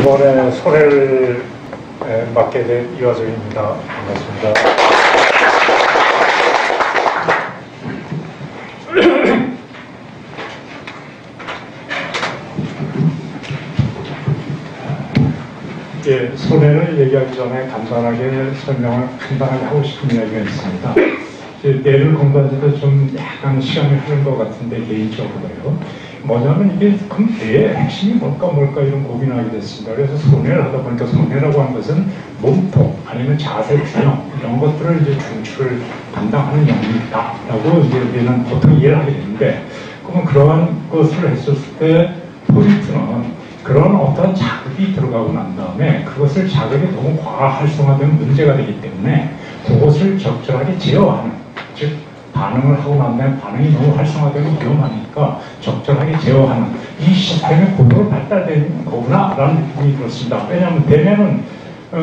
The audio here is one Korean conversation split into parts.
이번에 소래를 맡게 된 이화정입니다. 반갑습니다. 예, 소래를 얘기하기 전에 간단하게 하고 싶은 이야기가 있습니다. 뇌를 공부하는데도 좀 약간 시간이 흐른 것 같은데 개인적으로요. 뭐냐면 이게 그럼 뇌의 핵심이 뭘까 이런 고민하게 됐습니다. 그래서 손해를 하다 보니까 손해라고 하는 것은 몸통 아니면 자세 균형 이런 것들을 이제 중추를 담당하는 영역이다라고 이제 우리는 보통 이해를 하게 되는데, 그러면 그러한 것을 했었을 때 포인트는 그런 어떤 자극이 들어가고 난 다음에 그것을 자극이 너무 과활성화되면 문제가 되기 때문에 그것을 적절하게 제어하는, 즉 반응을 하고 난 다음에 반응이 너무 활성화되고 위험하니까 적절하게 제어하는 이 시스템이 고도로 발달된 거구나 라는 느낌이 들었습니다. 왜냐하면 대뇌는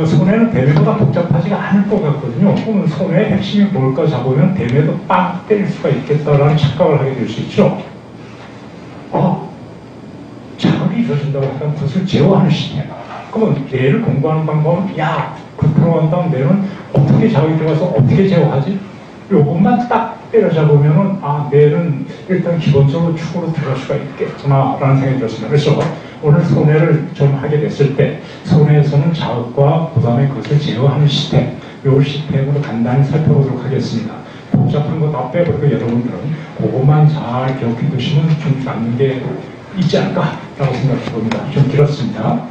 손해는 대뇌보다 복잡하지가 않을 것 같거든요. 그러면 손해의 핵심이 뭘까 잡으면 대뇌도 빵 때릴 수가 있겠다라는 착각을 하게 될 수 있죠. 자극이 이루어진다고 하면 그것을 제어하는 시스템. 그러면 뇌를 공부하는 방법은 그 들어간 다음 뇌는 어떻게 자극이 들어가서 어떻게 제어하지? 요것만 딱 때려잡으면은 뇌는 일단 기본적으로 축으로 들어갈 수가 있겠구나 라는 생각이 들었습니다. 그래서 오늘 손해를 좀 하게 됐을 때 손해에서는 자극과 그 다음에 그것을 제어하는 시스템, 요 시스템으로 간단히 살펴보도록 하겠습니다. 복잡한 거 다 빼버리고 여러분들은 그것만 잘 기억해 두시면 좀 남는 게 있지 않을까라고 생각해 봅니다. 좀 길었습니다.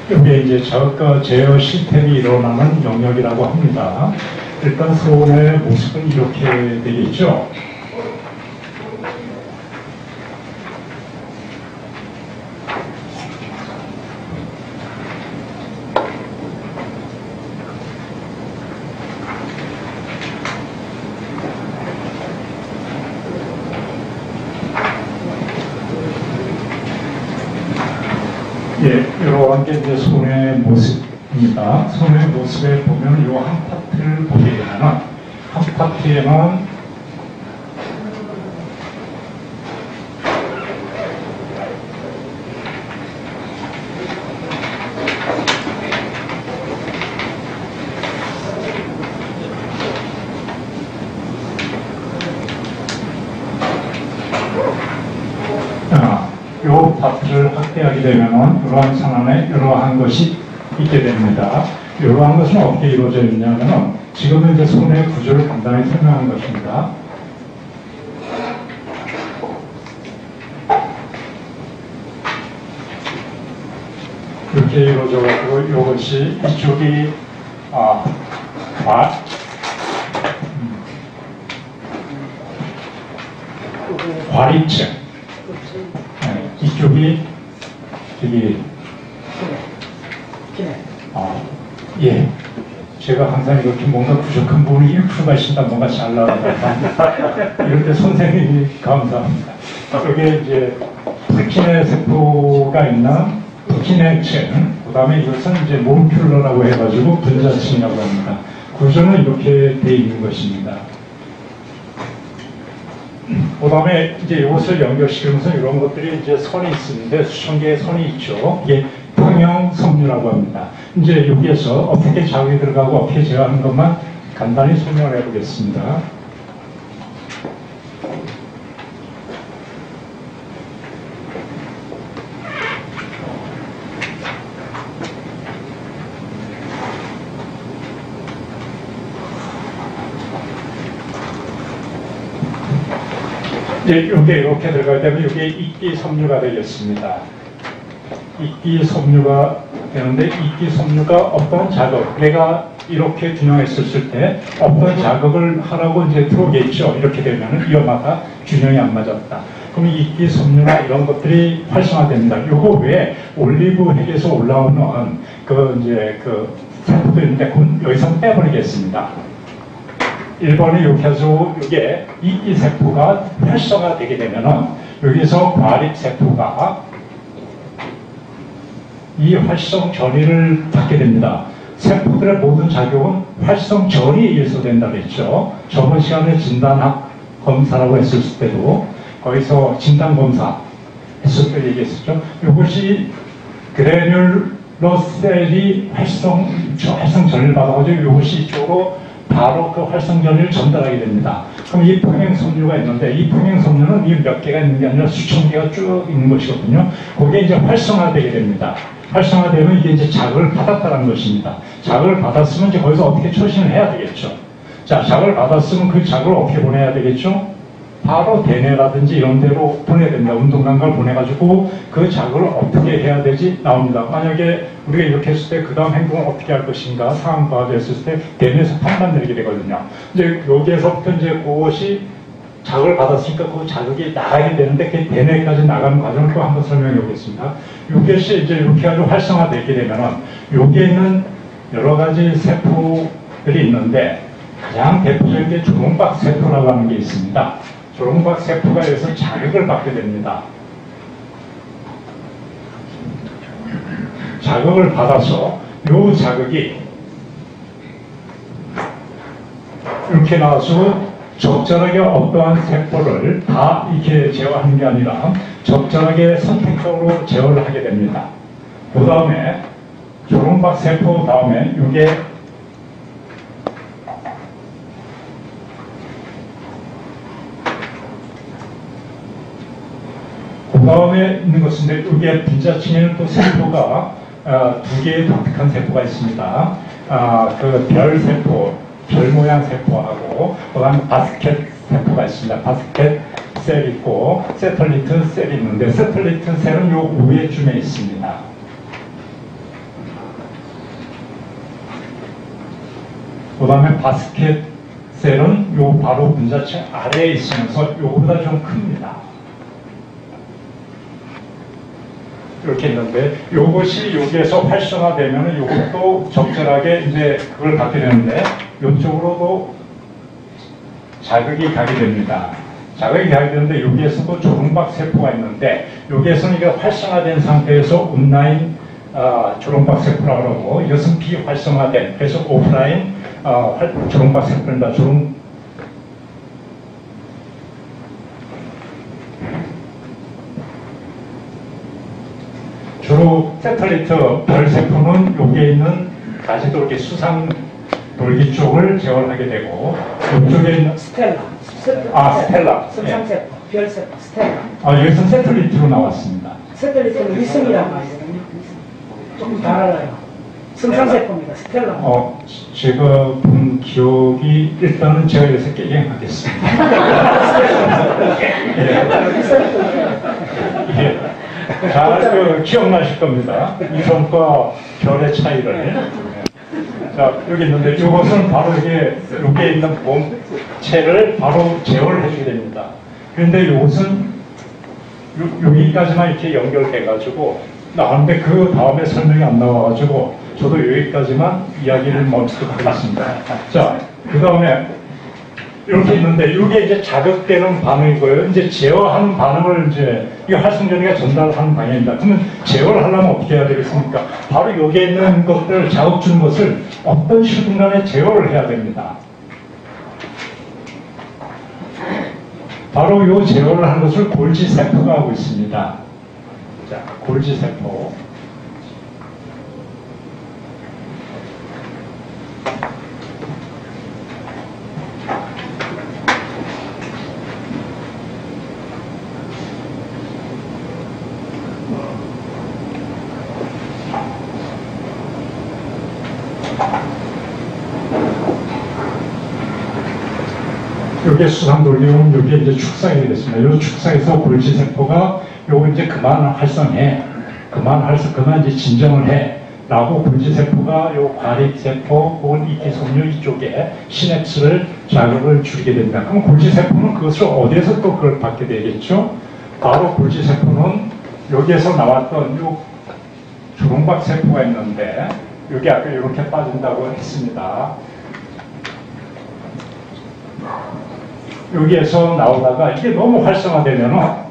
이게 이제 자극과 제어 시스템이 일어나는 영역이라고 합니다. 일단 손의 모습은 이렇게 되겠죠. 이러한 게 이제 손의 모습입니다. 손의 모습에 보면 이 한 파트를 보게 되면 한 파트에는 이 파트를 확대하게 되면 이러한 상황에 이러한 것이 있게 됩니다. 이러한 것은 어떻게 이루어져 있냐면 지금은 이제 손의 구조를 간단히 설명한 것입니다. 이렇게 이루어져 가지고 이것이 이쪽이 과립층, 이쪽이 저기 제가 항상 이렇게 뭔가 부족한 부분이 1%가 있다 뭔가 잘 나온다 이럴 때 선생님이 감사합니다. 여기에 이제 프키네 세포가 있는 프키네층, 그 다음에 이것은 이제 몬큘러라고 해가지고 분자층이라고 합니다. 구조는 이렇게 되어 있는 것입니다. 그 다음에 이제 이것을 연결시키면서 이런 것들이 이제 선이 있는데 수천 개의 선이 있죠. 이게 평형 섬유라고 합니다. 이제 여기에서 어떻게 자극이 들어가고 어떻게 제어하는 것만 간단히 설명을 해보겠습니다. 이제 이게 이렇게 들어가게 되면 이게 이끼섬유가 되겠습니다. 이끼섬유가 되는데 이끼섬유가 어떤 자극, 내가 이렇게 균형했었을 때 어떤 자극을 하라고 이제 들어오겠죠. 이렇게 되면 위험하다, 균형이 안 맞았다. 그럼 이끼섬유나 이런 것들이 활성화됩니다. 요거 외에 올리브핵에서 올라오는 그 이제 그 세포도 있는데 그건 여기서 빼버리겠습니다. 1번에 이렇게 해서 이게 이끼세포가 활성화되게 되면은 여기서 과립세포가 이 활성 전이를 받게 됩니다. 세포들의 모든 작용은 활성 전이 의해서 된다고 했죠. 저번 시간에 진단학 검사라고 했을 때도 거기서 진단검사 했을 때 얘기했었죠. 이것이 그래뉼러셀이 활성전을 받아가지고 이것이 이쪽으로 바로 그 활성전을 전달하게 됩니다. 그럼 이 평행섬유가 있는데 이 평행섬유는 이 몇 개가 있는 게 아니라 수천 개가 쭉 있는 것이거든요. 그게 이제 활성화되게 됩니다. 활성화되면 이게 이제 자극을 받았다는 것입니다. 자극을 받았으면 이제 거기서 어떻게 처신을 해야 되겠죠. 자, 자극을 받았으면 그 자극을 어떻게 보내야 되겠죠? 바로 대뇌라든지 이런 데로 보내야 됩니다. 운동감각을 보내가지고 그 자극을 어떻게 해야 되지? 나옵니다. 만약에 우리가 이렇게 했을 때 그 다음 행동을 어떻게 할 것인가 상황 파악했을 때 대뇌에서 판단 내리게 되거든요. 이제 여기에서부터 이제 그것이 자극을 받았으니까 그 자극이 나가게 되는데 그 대뇌까지 나가는 과정을 또 한번 설명해 보겠습니다. 이것이 이제 이렇게 아주 활성화되게 되면은 여기에 있는 여러 가지 세포들이 있는데 가장 대표적인 게 조롱박 세포라고 하는 게 있습니다. 조롱박 세포가 여기서 자극을 받게 됩니다. 자극을 받아서 이 자극이 이렇게 나와서 적절하게 어떠한 세포를 다 이렇게 제어하는 게 아니라 적절하게 선택적으로 제어를 하게 됩니다. 그 다음에 조롱박 세포 다음에 이게 그 다음에 있는 것인데 이게 빈자층에는 또 세포가 두 개의 독특한 세포가 있습니다. 그 별 세포, 별 모양 세포하고 그다음에 바스켓 세포가 있습니다. 바스켓 셀 있고 세털리트 셀이 있는데 세털리트 셀은 요 위에쯤에 있습니다. 그 다음에 바스켓 셀은 요 바로 분자층 아래에 있으면서 요거보다 좀 큽니다. 이렇게 있는데 요것이 여기에서 활성화되면 요것도 적절하게 이제 그걸 갖게 되는데 이쪽으로도 자극이 가게 됩니다. 자극이 가게 되는데 여기에서도 조롱박 세포가 있는데 여기에서는 이게 활성화된 상태에서 온라인 조롱박 세포라고 그러고 이것은 비활성화된 그래서 오프라인 조롱박 세포입니다. 주로 세털리트 별세포는 여기에 있는 가지도 이렇게 수상 돌기 쪽을 제어를 하게 되고 이쪽에 있는 스텔라. 스텔라. 승상세포, 별세포, 스텔라. 여기서 세털리트로 나왔습니다. 세텔리트는 위성이라고 하거든요. 조금 달라요. 승상세포입니다. 스텔라. 제가 본 기억이 일단은 제가 여기서 깨갱하겠습니다. 잘 기억나실 겁니다. 위성과 별의 차이를. 자, 여기 있는데 이것은 바로 여기에 있는 본체를 바로 제어를 해주게 됩니다. 그런데 이것은 여기까지만 이렇게 연결돼가지고 나왔는데 그 다음에 설명이 안 나와가지고 저도 여기까지만 이야기를 멈추도록 하겠습니다. 자, 그 다음에 이렇게 있는데 이게 이제 자극되는 반응이고요. 이제 제어하는 반응을 이제 이 활성전이가 전달하는 방향입니다. 그러면 제어를 하려면 어떻게 해야 되겠습니까? 바로 여기에 있는 것들 자극 주는 것을 어떤 식으로 간에 제어를 해야 됩니다. 바로 이 제어를 하는 것을 골지세포가 하고 있습니다. 자, 골지세포. 여기에 수상 돌리면 여기에 이제 축사가 되겠습니다. 이 축사에서 골지세포가 요거 이제 그만 활성해. 그만 이제 진정을 해. 라고 골지세포가 요 과립세포 혹은 이기섬유 이쪽에 시냅스를 자극을 주게 됩니다. 그럼 골지세포는 그것을 어디에서 또 그걸 받게 되겠죠? 바로 골지세포는 여기에서 나왔던 요 주롱박 세포가 있는데 여기 아까 이렇게 빠진다고 했습니다. 여기에서 나오다가 이게 너무 활성화되면은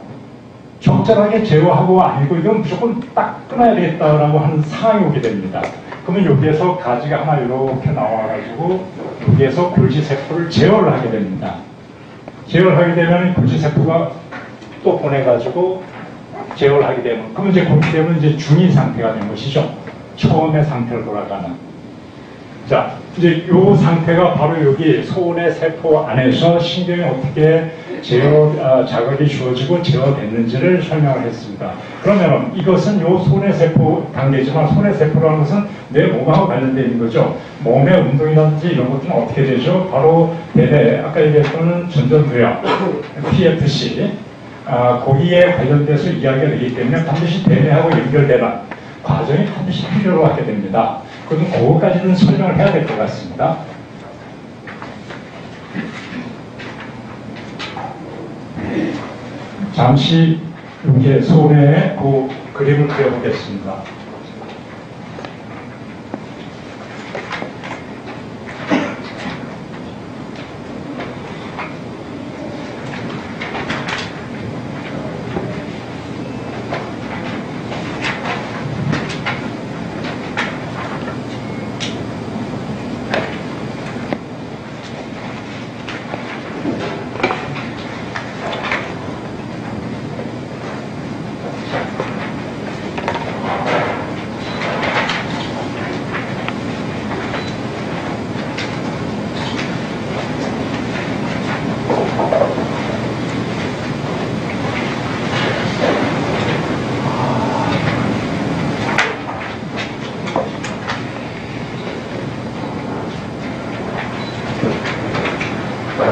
적절하게 제어하고 아니고 이건 무조건 딱 끊어야 되겠다라고 하는 상황이 오게 됩니다. 그러면 여기에서 가지가 하나 이렇게 나와가지고 여기에서 골지세포를 제어를 하게 됩니다. 제어를 하게 되면 골지세포가 또 보내가지고 제어를 하게 되면 그러면 이제 그렇게 되면 이제 중위 상태가 된 것이죠. 처음의 상태로 돌아가는. 자, 이제 요 상태가 바로 여기 소원의 세포 안에서 신경이 어떻게 자극이 주어지고 제어됐는지를 설명을 했습니다. 그러면 이것은 요 소원의 세포 단계지만 소원의 세포라는 것은 내 몸하고 관련되어 있는 거죠. 몸의 운동이라든지 이런 것들은 어떻게 되죠? 바로 대뇌, 아까 얘기했던 전전두엽, PFC, 거기에 관련돼서 이야기가 되기 때문에 반드시 대뇌하고 연결되는 과정이 반드시 필요로 하게 됩니다. 그럼 그거까지는 설명을 해야 될 것 같습니다. 잠시 여기에 손에 그 그림을 그려보겠습니다.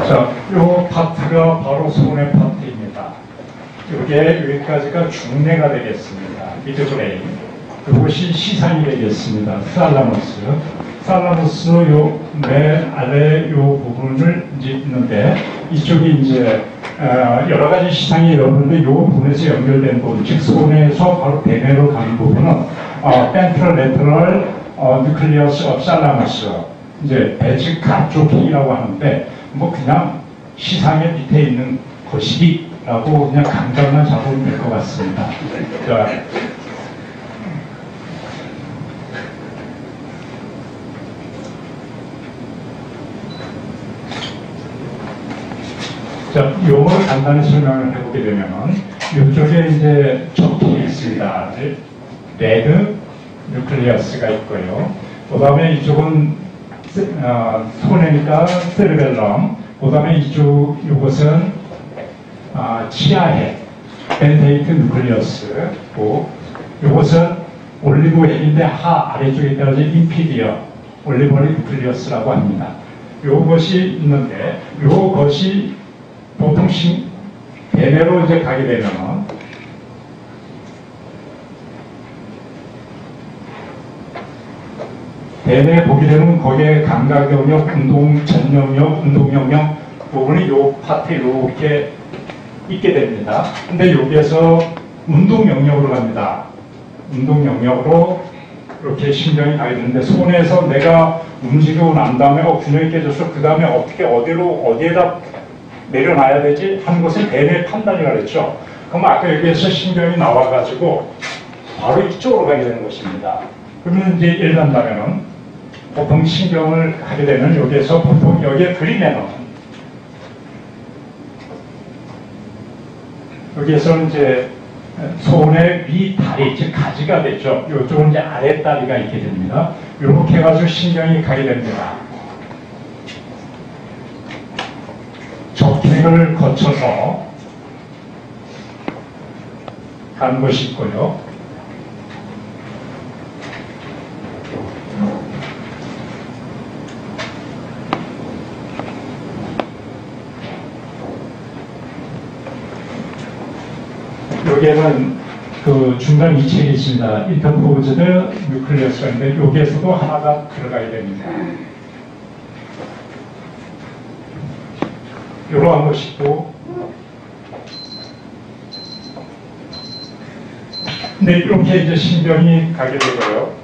자, 요 파트가 바로 손의 파트입니다. 여기까지가 중뇌가 되겠습니다. 미드브레인. 이것이 시상이 되겠습니다. 살라무스. 살라무스 요 맨 아래 요 부분을 이제 있는데 이쪽이 이제 여러 가지 시상이 여러분들 요 부분에서 연결된 부분, 즉 손에서 바로 대뇌로 가는 부분은 펜트럴 레터럴 뉴클리어스 업 살라무스, 이제 배측 가쪽이라고 하는데 뭐 그냥 시상의 밑에 있는 것이라고 그냥 감각만 잡으면 될 것 같습니다. 자, 요걸 간단히 설명을 해보게 되면은 이쪽에 이제 적통이 있습니다. 레드 뉴클리어스가 있고요. 그 다음에 이쪽은 손해니까 세르벨럼, 그 다음에 이것은 치아해, 벤테이트 누클리어스고, 이것은 올리브헬인데 아래쪽에 따라서 인피디어, 올리버리 누클리어스라고 합니다. 이것이 있는데, 이것이 보통 대뇌로 이제 가게 되면, 대뇌 보게 되면 거기에 감각 영역, 전 영역, 운동 영역 부분이 요 파트 이렇게 있게 됩니다. 근데 여기에서 운동 영역으로 갑니다. 운동 영역으로 이렇게 신경이 가게 되는데 손에서 내가 움직이고 난 다음에 균형이 깨져서 그 다음에 어디에다 내려놔야 되지 하는 것을 대뇌 판단이라 그랬죠. 그럼 아까 여기에서 신경이 나와가지고 바로 이쪽으로 가게 되는 것입니다. 그러면 이제 예를 들자면은 보통 신경을 하게 되면 여기에서 보통 여기에 그리면은 여기에서 이제 손의 위다리, 즉 가지가 되죠. 이쪽은 이제 아랫다리가 있게 됩니다. 이렇게 해가지고 신경이 가게 됩니다. 적행을 거쳐서 가는 것이 있고요. 여기에는 그 중간 이책이 있습니다. 인터포즈드 뉴클리어스가 있는데 여기에서도 하나가 들어가야 됩니다. 이러한 것이 있고, 근데 이렇게 이제 신경이 가게 되고요.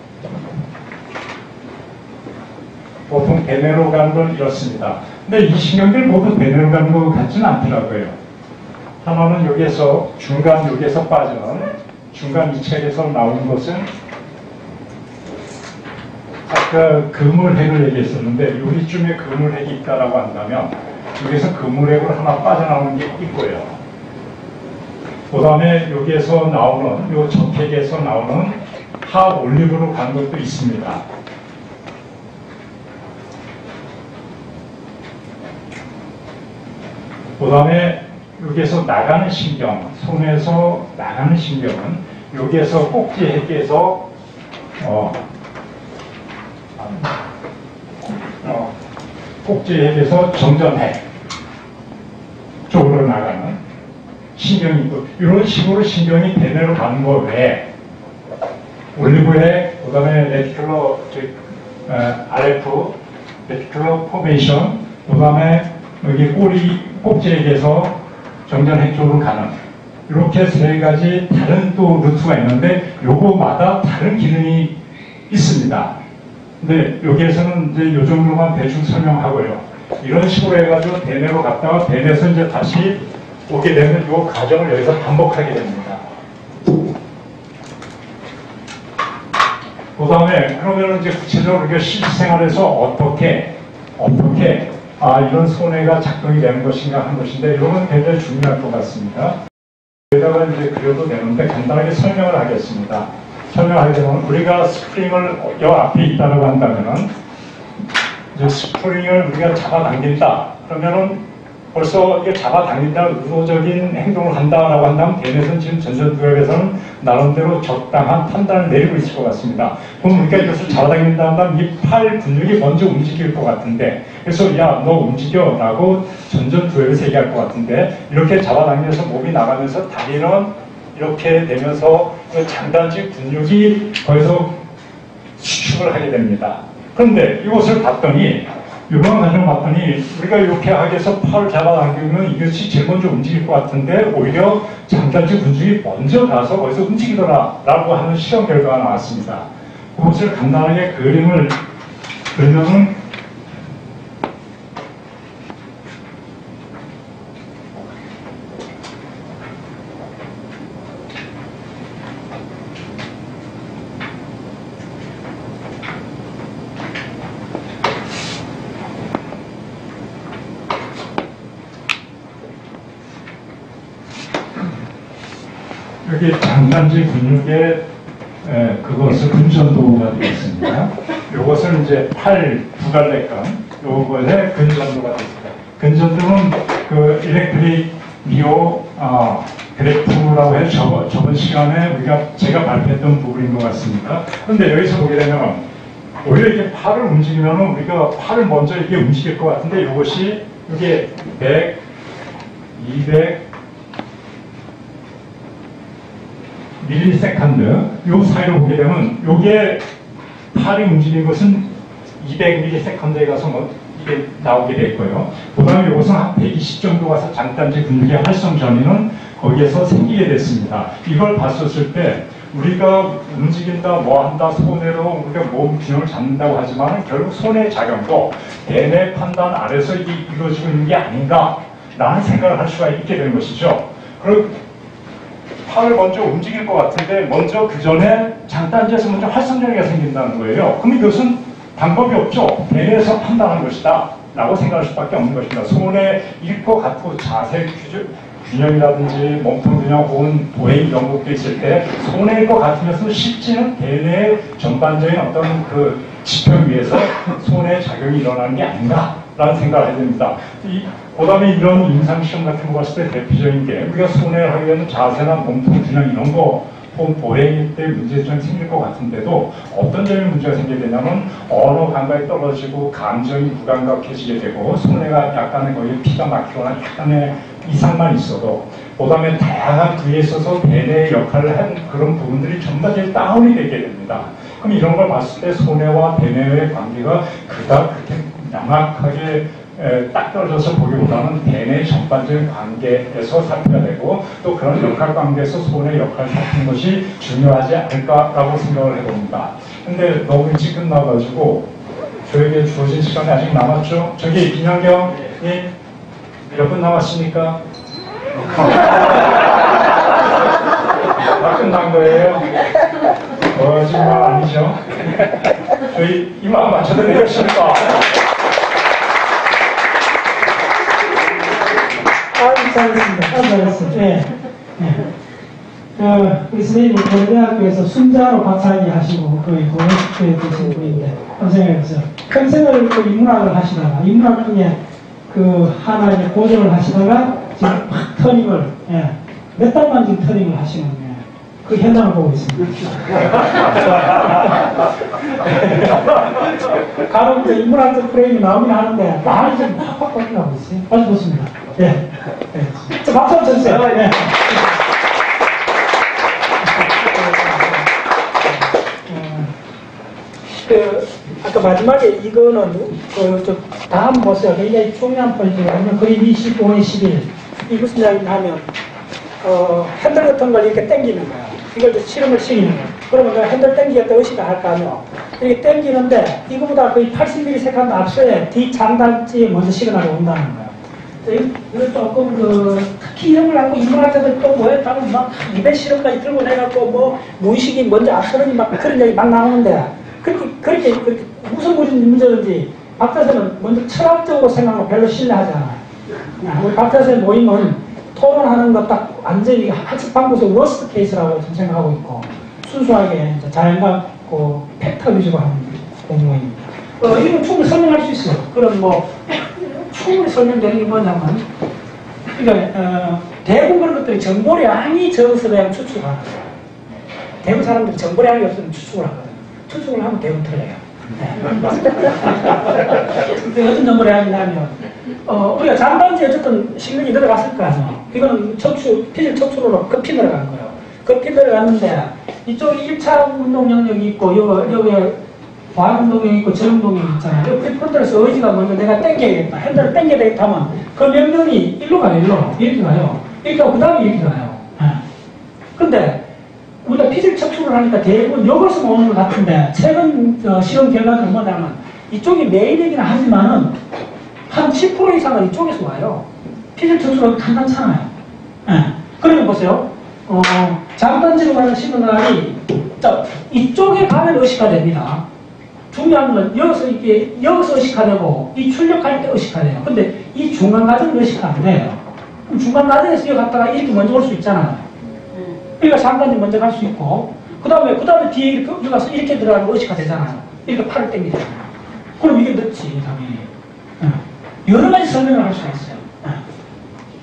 보통 대뇌로 가는 건 이렇습니다. 근데 이 신경들 모두 대뇌로 가는 것 같지는 않더라고요. 하나는 여기에서 여기에서 빠지는 중간 이체에서 나오는 것은 아까 그물핵을 얘기했었는데 여기쯤에 그물핵이 있다라고 한다면 여기서 그물핵으로 하나 빠져나오는 게 있고요. 그 다음에 여기에서 나오는 요 적핵에서 나오는 하올리브로 가는 것도 있습니다. 그 다음에 여기에서 나가는 신경, 손에서 나가는 신경은 여기에서 꼭지 핵에서 꼭지 핵에서 정전핵 쪽으로 나가는 신경이 있고, 이런 식으로 신경이 대뇌로 가는 거 외에 올리브핵, 그 다음에 레티큘러 RF, 레티큘러 포메이션, 그 다음에 여기 꼭지핵에서 정전핵 쪽으로 가는 이렇게 세 가지 다른 또 루트가 있는데 요거마다 다른 기능이 있습니다. 근데 여기에서는 이제 요 정도만 대충 설명하고요. 이런 식으로 해가지고 대뇌로 갔다가 대뇌에서 이제 다시 오게 되면 요 과정을 여기서 반복하게 됩니다. 그 다음에 그러면 이제 구체적으로 우리가 실생활에서 어떻게 이런 손해가 작동이 되는 것인가 하는 것인데 이런 건 굉장히 중요할 것 같습니다. 여기다가 이제 그려도 되는데 간단하게 설명을 하겠습니다. 설명하게 되면 우리가 스프링을 여 앞에 있다고 한다면은 이제 스프링을 우리가 잡아당긴다. 그러면은 벌써 이게 잡아당긴다, 의도적인 행동을 한다라고 한다면 대뇌에서는 지금 전전두엽에서는 나름대로 적당한 판단을 내리고 있을 것 같습니다. 그럼 우리가 이것을 잡아당긴다 한다면 이 팔 근육이 먼저 움직일 것 같은데, 그래서 야 너 움직여 라고 전전두엽에서 얘기할 것 같은데, 이렇게 잡아당겨서 몸이 나가면서 다리는 이렇게 되면서 장단지 근육이 거기서 수축을 하게 됩니다. 그런데 이것을 봤더니 이번 과정을 봤더니 우리가 이렇게 하게 해서 팔을 잡아당기면 이것이 제일 먼저 움직일 것 같은데 오히려 장단지 근육이 먼저 가서 거기서 움직이더라 라고 하는 실험 결과가 나왔습니다. 그것을 간단하게 그림을 그리면은 여기 장단지 근육에 그것을 근전도가 되겠습니다. 이것을 이제 팔 두 갈래감, 요것에 근전도가 되겠습니다. 근전도는 그 일렉트릭 미오 그래프라고 해서 저번 시간에 제가 발표했던 부분인 것 같습니다. 그런데 여기서 보게 되면 오히려 이렇게 팔을 움직이면 우리가 팔을 먼저 이렇게 움직일 것 같은데 이것이 이게 100, 200 밀리세컨드 요 사이로 보게 되면 요게 팔이 움직이는 것은 200밀리세컨드에 가서 이게 나오게 됐고요. 그 다음에 이것은 한 120 정도 가서 장단지 근육의 활성 전이는 거기에서 생기게 됐습니다. 이걸 봤었을 때 우리가 움직인다, 뭐 한다, 손으로 우리가 몸 균형을 잡는다고 하지만 결국 손의 작용도 대뇌 판단 아래서 이루어지고 있는 게 아닌가라는 생각을 할 수가 있게 되는 것이죠. 그리고 팔을 먼저 움직일 것 같은데 먼저 그 전에 장단지에서 먼저 활성전이가 생긴다는 거예요. 그럼 이것은 방법이 없죠. 대뇌에서 판단한 것이다 라고 생각할 수밖에 없는 것입니다. 손에 읽고 같고 자세 균형이라든지 몸통 균형 혹은 보행 이런 것도 있을 때 손해일 것 같으면서 실제는 대뇌의 전반적인 어떤 그 지평 위에서 손해의 작용이 일어나는 게 아닌가라는 생각을 해야 됩니다. 그 다음에 이런 임상시험 같은 거 봤을 때 대표적인 게 우리가 손해를 하기 위해서 자세나 몸통 균형 이런 거 혹은 보행 때 문제점이 생길 것 같은데도 어떤 점에 문제가 생기게 되냐면 언어 감각이 떨어지고 감정이 무감각해지게 되고 손해가 약간의 거의 피가 막히거나 약간의 이상만 있어도 그다음에 다양한 부위에 있어서 대뇌의 역할을 한 그런 부분들이 전부 다 다운이 되게 됩니다. 그럼 이런 걸 봤을 때 소뇌와 대뇌의 관계가 그닥 그렇게 명확하게 딱 떨어져서 보기보다는 대뇌 전반적인 관계에서 살펴야 되고 또 그런 역할 관계에서 소뇌 역할을 살피는 것이 중요하지 않을까라고 생각을 해봅니다. 근데 너무 일찍 끝나가지고 저에게 주어진 시간이 아직 남았죠? 저기 김현경님 몇 분 남았습니까? 다 끝난 거예요? 거짓말 아니죠? 저희 이만 맞춰도 되겠습니까? 잘했습니다. 잘했습니다. 네. 네. 우리 선생님이 고려대학교에서 순자로 박사학위 하시고 거의 고려대학교에 계신 분인데 생각해보세요. 평생을 그 인문학을 하시다가 인문학 중에 그 하나 이제 고전을 하시다가 지금 확 터닝을 몇 달만 지금 터닝을 하시는 그 현장을 보고 있습니다. 가끔 이제 인문학적 프레임이 나오긴 하는데 많이 좀 확 바뀌어가고 있어요. 아주 좋습니다. 네. 자, 박수 한번 쳐주세요. 네. 아까 마지막에 이거는 다음 보세요. 굉장히 중요한 포인트거든요. 그림 25에 11. 이 무슨 이야기냐면 핸들 같은 걸 이렇게 당기는 거야. 이걸 실험을 시키는 거야. 그러면 내가 핸들 당기겠다 의식을 할까 하며 이렇게 당기는데 이거보다 거의 80ms 앞서에 뒷장단지에 먼저 시그널이 온다는 거야. 이거 조금 특히 이런 걸 하고 인문학자들 또 뭐에 따면 막 200실험까지 들고 내갖고 뭐 무의식이 먼저 앞서는 막 그런 얘기 막 나오는데 그렇게 무슨 문제든지 박 교수는 먼저 철학적으로 생각하고 별로 신뢰하지 않아요. 우리 박 교수의 모임은 토론하는 거 딱 완전히 학습 방법에서 워스트 케이스라고 좀 생각하고 있고 순수하게 자연과 팩터 위주로 하는 공모입니다. 이건 충분히 설명할 수 있어요. 그럼 충분히 설명되는 게 뭐냐면 그러니까 대부분 그런 것들이 정보량이 적어서 그냥 추측을 하는 거예요. 대부분 사람들이 정보량이 없으면 추측을 하거든요. 추측을 하면 대부분 틀려요. 네. 어떤 정보량이냐면 우리가 장단지에 어쨌든 신경이 들어갔을 거 아니에요. 이거는 피질 척추로 급히 들어간 거예요. 급히 들어갔는데 이쪽에 1차 운동 영역이 있고 여기에 과학 운동 영역이 있고 전 운동 영역이 있잖아요. 여기 프리프론탈에서 의지가 먼저 내가 당겨야겠다. 핸들을 당겨야 되겠다 하면 그 명령이 일로 가요. 이렇게 가요. 이렇게 하고 그 다음에 이렇게 가요. 근데 우리가 피질 척추를 하니까 대부분 여기서 오는 것 같은데 최근 실험 결과는 뭐냐면 이쪽이 메인이긴 하지만은 한 10% 이상은 이쪽에서 와요. 피질 척추가 간단찮아요. 그러면 보세요. 장단지로 가는 시그널이 이쪽에 가면 의식화 됩니다. 중요한 건 여기서 의식화되고 이 출력할 때 의식화돼요. 근데 이 중간 과정은 의식화 안 돼요. 그럼 중간 과정에서 여기 갔다가 이렇게 먼저 올 수 있잖아요. 그러니까 장단지 먼저 갈 수 있고 그 다음에 뒤에 이렇게 가서 이렇게 들어가면 의식화 되잖아요. 이렇게 팔을 당기잖아요. 그럼 이게 늦지 당연히. 여러 가지 설명을 할 수가 있어요.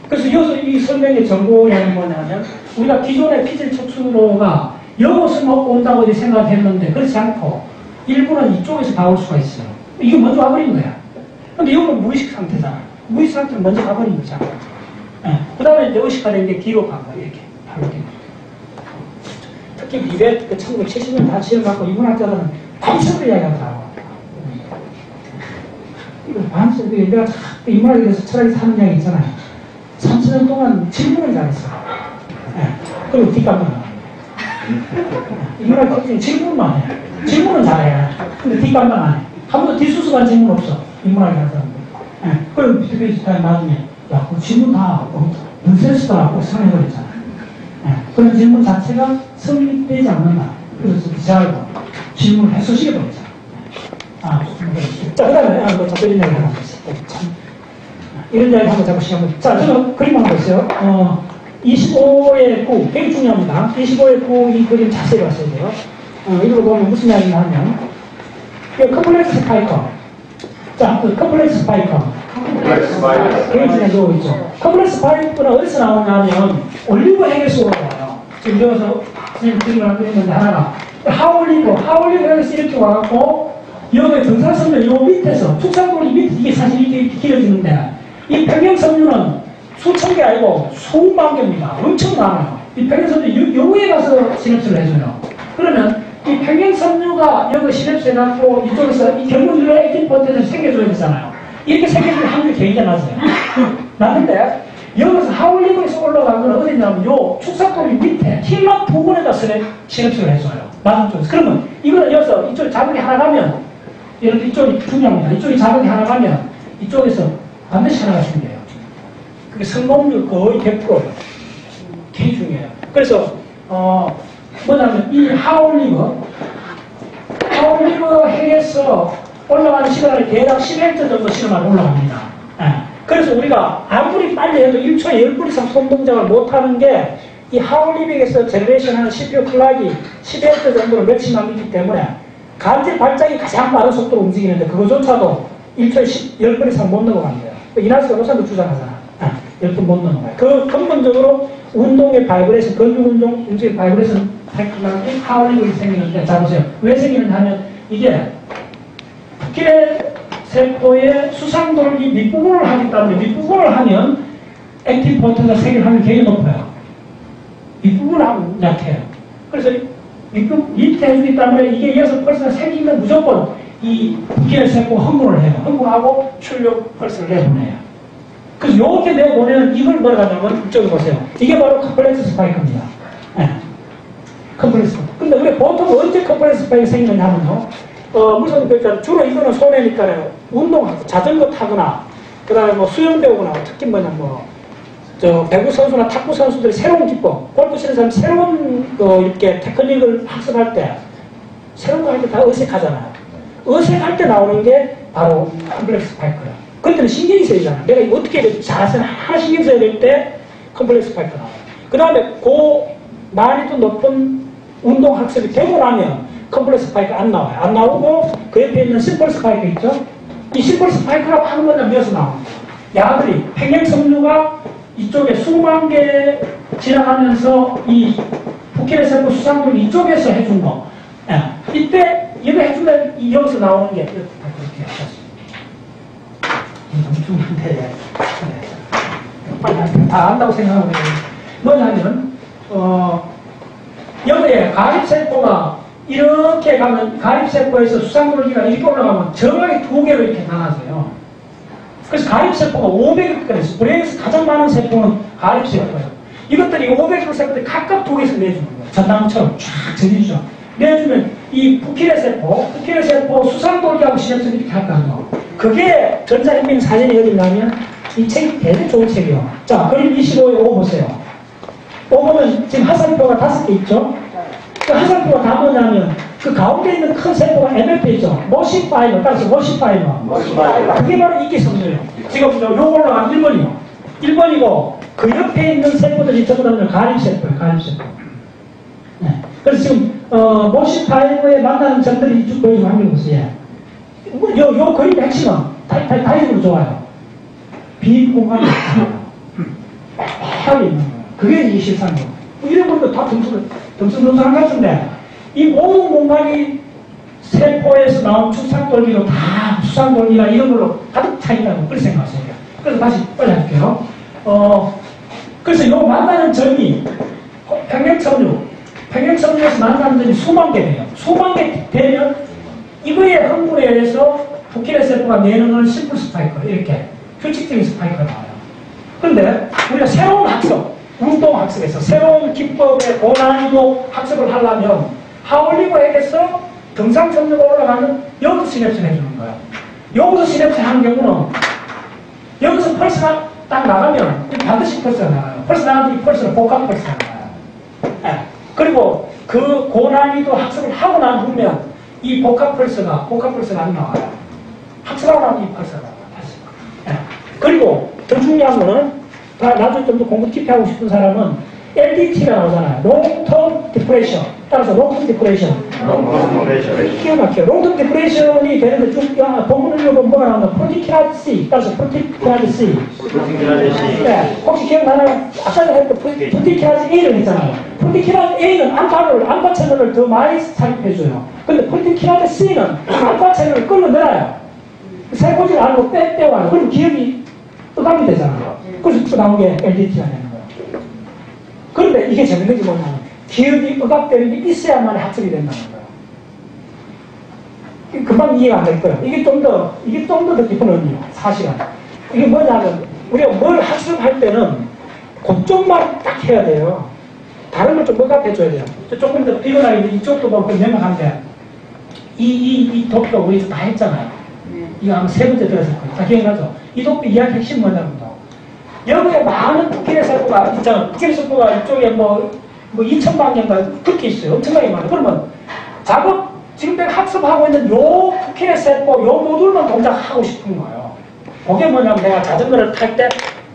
그래서 여기서 이 설명의 정보량이 뭐냐면 우리가 기존의 피질 척추로가 여기서 먹고 온다고 생각했는데 그렇지 않고 일부는 이쪽에서 다 올 수가 있어요. 이게 먼저 와버린 거야. 근데 이거는 무의식 상태잖아. 무의식 상태는 먼저 가버린 거잖아. 그 다음에 이제 의식화된 게 뒤로 간 거야. 이렇게 팔로 당겨. 특히 미래 1970년 다 시험 갖고 인문학자들은 반석을 이야기하더라고. 이거 반석, 내가 인문학에 대해서 철학에서 하는 이야기 있잖아요. 30년 동안 질문을 잘했어. 그리고 뒷감만 안 해. 인문학 특징이 질문만 해. 질문은 잘해. 근데 뒷감만 안 해. 한 번도 뒷수습한 질문 없어. 인문학에 하는 사람들. 그리고 비슷비슷한 나중에, 야, 그 질문 다 넌센스다라고 생각해버렸잖아. 그런 질문 자체가 성립되지 않는다. 그래서 기자가 질문을 해소시켜 버렸잖아. 자, 그 다음에, 작별인 이야기 하나 있어요. 이런 이야기 한번 자꾸 시작해보죠. 자, 저는 그림 한번 보세요. 25의 9, 굉장히 중요합니다. 25의 9 이 그림 자세히 봤어야 돼요. 이걸 보면 무슨 이야기가 하면, 이 컴플렉스 스파이커. 자, 컴플렉스 스파이커. 굉장히 중요한 거 있죠. 컴플렉스 스파이커는 어디서 나오냐면, 올리브 핵에서 나와요. 지금 여기서 선생님 그림을 안 그렸는데 하나가. 하올리브 핵에서 이렇게 와갖고, 여기 등산섬유 요 밑에서, 축산골이 밑에 이게 사실 이렇게 길어지는데, 이 평형섬유는 수천 개 아니고 수만 개입니다. 엄청 많아요. 이 평행섬유 여기에 가서 시냅스를 해줘요. 그러면 이 평행섬유가 여기 시냅스 해갖고 이쪽에서 이 결국으로 액틴 포텐을 생겨줘야 되잖아요. 이렇게 생겨줄 확률이 굉장히 낮아요. 낮은데 여기서 하울리브에서 올라간 건 어디냐면 요 축사골이 밑에 힐러 부분에다 시냅스를 해줘요. 맞은 쪽에서. 그러면 이거는 여기서 이쪽에 자극이 하나 가면 예를 들어 이쪽이 중요합니다. 이쪽에 자극이 하나 가면 이쪽에서 반드시 하나가 생겨요. 그게 성공률 거의 100%예요. 되게 중요해요. 그래서 뭐냐면 이 하울리브 핵에서 올라가는 시간을 대략 10Hz 정도 시간만 올라갑니다. 그래서 우리가 아무리 빨리 해도 1초에 10분 이상 손동작을 못하는 게 이 하울리브에서 제너레이션하는 CPU 클락이 10Hz 정도로 며칠 남기기 때문에 간질 발작이 가장 빠른 속도로 움직이는데 그거조차도 1초에 10분 이상 못 넘어간대요. 이나스가 노산도 주장하잖아. 10분 못 넘어가요. 그 근본적으로 운동의 바이브레이션, 근육 운동 움직임 바이브레이션 클락이 하울리브가 생기는데 자 보세요. 왜 생기느냐 하면 이게 부케 세포의 수상돌기 밑부분을 하기 때문에 밑부분을 하면 액틴 포텐가 생길 확률이 굉장히 높아요. 밑부분을 하면 약해요. 그래서 밑에 해주기 때문에 이게 이어서 펄스가 생기면 무조건 이 부케 세포 흥분을 해요. 흥분하고 출력 펄스를 내보내요. 그래서 이렇게 내보내는 이걸 뭐라고 하냐면 이쪽에 보세요. 이게 바로 컴플렉스 스파이크입니다. 컴플렉스 스파이크. 근데 우리 보통 언제 컴플렉스 스파이크 생기느냐 하면요. 무슨 그러니까 주로 이거는 손해니까요. 운동하고 자전거 타거나 그다음에 뭐 수영 배우거나 특히 뭐냐 배구 선수나 탁구 선수들이 새로운 기법, 골프 치는 사람 새로운 이렇게 테크닉을 학습할 때 새로운 거 할 때 다 어색하잖아요. 어색할 때 나오는 게 바로 컴플렉스 스파이크예요. 그때는 신경이 쓰이잖아요. 내가 이거 어떻게 자세는 하나 신경 써야 될 때 컴플렉스 스파이크 나와요. 그 다음에 난이도 높은 운동 학습이 되고 나면 컴플렉스 스파이크 안 나와요. 안 나오고 그 옆에 있는 심플 스파이크 있죠? 이 심플 스파이크라고 하는 거는 몇에서 나옵니다. 야들이 평행섬유가 이쪽에 수만 개 지나가면서 이 부케 세포 수상돌이 이쪽에서 해준 거. 이때 이거 해주면 여기서 나오는 게 이렇게 엄청 한데 다 안다고 생각하면 뭐냐면 여기에 가립세포가 이렇게 가면 가립세포에서 수상돌기가 이렇게 올라가면 정확히 두 개로 이렇게 나눠져요. 그래서 가립세포가 500여 개가 있어요. 브레인에서 가장 많은 세포는 가립세포예요. 이것들이 500개 세포들이 각각 두 개씩 내주는 거예요. 전당처럼 쫙 전해주죠. 내주면 이 부키레세포 수상돌기하고 시냅스 이렇게 할까요? 그게 전자현미경 사진이 어디 있냐면 이 책이 되게 좋은 책이에요. 자, 그림 25에 5 보세요. 5 보면 지금 화살표가 5개 있죠? 그 화살표가 다 뭐냐면 그 가운데 있는 큰 세포가 MFP죠. 모신 파이버, 따라서 모신 파이버. 그게 바로 이기섬유예요. 지금 요걸로 한 1번이요. 1번이고 그 옆에 있는 세포들이 전부 다 가립세포예요. 가립세포. 네. 그래서 지금 모신 파이버에 만나는 점들이 쭉 보이는 환경 보세요. 요 그림의 핵심은 다이브로 좋아요. 빈 공간이 있잖아요. 폐하게 있는 거예요. 그게 이 실상이에요. 이런 것도 다 덤성덤성 한 것 같은데 이 모든 공간이 세포에서 나온 축상돌기로 다 수상돌기나 이런 걸로 가득 차 있다고 그렇게 생각하세요. 그래서 다시 빨리 할게요. 그래서 이 만나는 점이 평행섬유에서 만나는 점이 수만 개 돼요. 수만 개 되면 이거에 흥분에 의해서 부키레 세포가 내는 건 심플 스파이크 이렇게 규칙적인 스파이크가 나와요. 그런데 우리가 새로운 학습, 운동 학습에서 새로운 기법의 고난이도 학습을 하려면 하울리브에게서 등상섬유가 올라가는 여기서 시냅스를 해주는 거예요. 여기서 시냅스 하는 경우는 여기서 펄스가 딱 나가면 반드시 펄스가 나가요. 펄스 나가면 이 펄스는 복합 펄스가 나가요. 네. 그리고 그 고난이도 학습을 하고 난 후면 이 복합 펄스가 안 나와요. 학습하고 나면 이 펄스가 나와요. 네. 그리고 더 중요한 거는 나중에 좀 더 공부 깊이 하고 싶은 사람은 LDT가 나오잖아요. Long-term Depression. 따라서 Long-term Depression. 기가 막혀요. Long-term Depression이 되는데 쭉 본문을 읽어보면 뭐가 나오나? Particular C. 따라서 Particular C. 네. 혹시 기억나나요? 아까 전에 했던 Particular A를 했잖아요. Particular A는 알파 채널을 더 많이 삽입해줘요. 근데 Particular C는 알파 채널을 끌어내려요. 세포질 알고 빼와요. 그럼 기억이 뜨감이 되잖아요. 그래서 또 나온 게 LDT가 되는 거예요. 그런데 이게 재밌는 게 뭐냐면 기억이 억압되는 게 있어야만 학습이 된다는 거예요. 금방 이해가 안 될 거예요. 이게 좀 더 깊은 의미요. 사실은. 이게 뭐냐면 우리가 뭘 학습할 때는 그쪽만 딱 해야 돼요. 다른 걸 좀 억압해줘야 돼요. 조금 더 비근하게 이쪽도 보고 명확한데 이 도피가 우리 다 했잖아요. 이거 아마 세 번째 들었을 거예요. 다 기억나죠? 이 도피 이야기 핵심 뭐냐면요. 여기에 많은 부캐의 세포가 있잖아요. 부캐의 세포가 이쪽에 뭐 2,000만개인가 그렇게 있어요. 엄청나게 많아요. 그러면 지금 내가 학습하고 있는 요 부캐의 세포, 요 모듈만 동작하고 싶은 거예요. 그게 뭐냐면 내가 자전거를 탈 때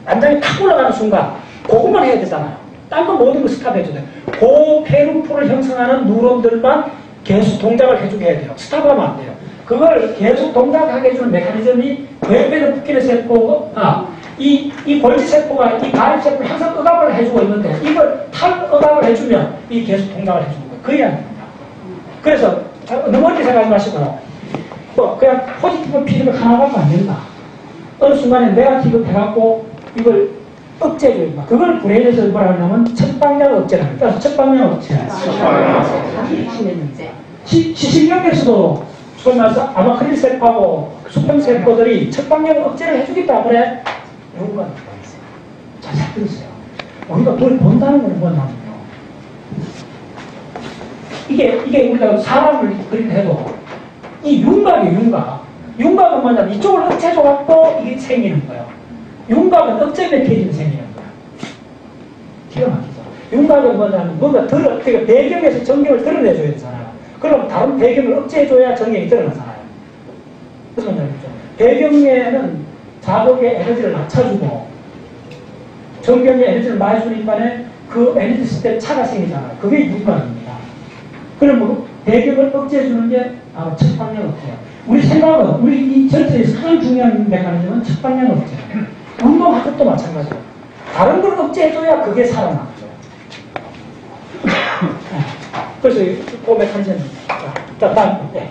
안장이 탁 올라가는 순간 그것만 해야 되잖아요. 딴 건 모든 걸 스탑해줘야 돼요. 그 페루포를 형성하는 뉴런들만 계속 동작을 해주게 해야 돼요. 스탑하면 안 돼요. 그걸 계속 동작하게 해주는 메커니즘이 뇌배는 부캐의 세포, 이 골지세포가 이 가립세포를 항상 억압을 해주고 있는데 이걸 탈억압을 해주면 이 계속 동작을 해주는 거예요. 그 이야기입니다. 그래서 너무 멀리 생각하지 마시고 그냥 포지티브 피드백 하나 갖고 안 된다. 어느 순간에 네거티브 해갖고 이걸 억제해줘야 된다. 그걸 브레인에서 뭐라 하냐면 척방향 억제라고 합니다. 그래서 척방향 억제. 시신경에서도 소위 말해서 아마크릴 세포하고 수평세포들이 척방향 억제를 해주겠다 그래. 이유가 있어요. 잘 들으세요. 우리가 뭘 본다는 건 뭐냐면요. 이게 우리가 사람을 그린다 해도 이 윤곽이에요, 윤곽. 윤곽은 뭐냐면 이쪽을 억제해줘갖고 이게 생기는 거예요. 윤곽은 억제 메커니즘이 생기는 거예요. 기가 막히죠. 윤곽은 뭐냐면 뭔가 그러니까 배경에서 전경을 드러내줘야 되잖아요. 그럼 다른 배경을 억제해줘야 전경이 드러나잖아요. 무슨 말이죠? 배경에는 자극의 에너지를 낮춰주고 전경의 에너지를 많이 주니까 그 에너지 시스템 차가 생기잖아요. 그게 윤곽입니다. 그럼 배경을 억제해주는 게 바로 척방향 억제예요. 우리 생각은 우리 이 전체에서 가장 중요한 메커니즘은 척방향 억제예요. 운동 학습도 마찬가지예요. 다른 걸 억제해줘야 그게 살아나죠. 그래서 그 메커니즘입니다. 자, 다음. 네.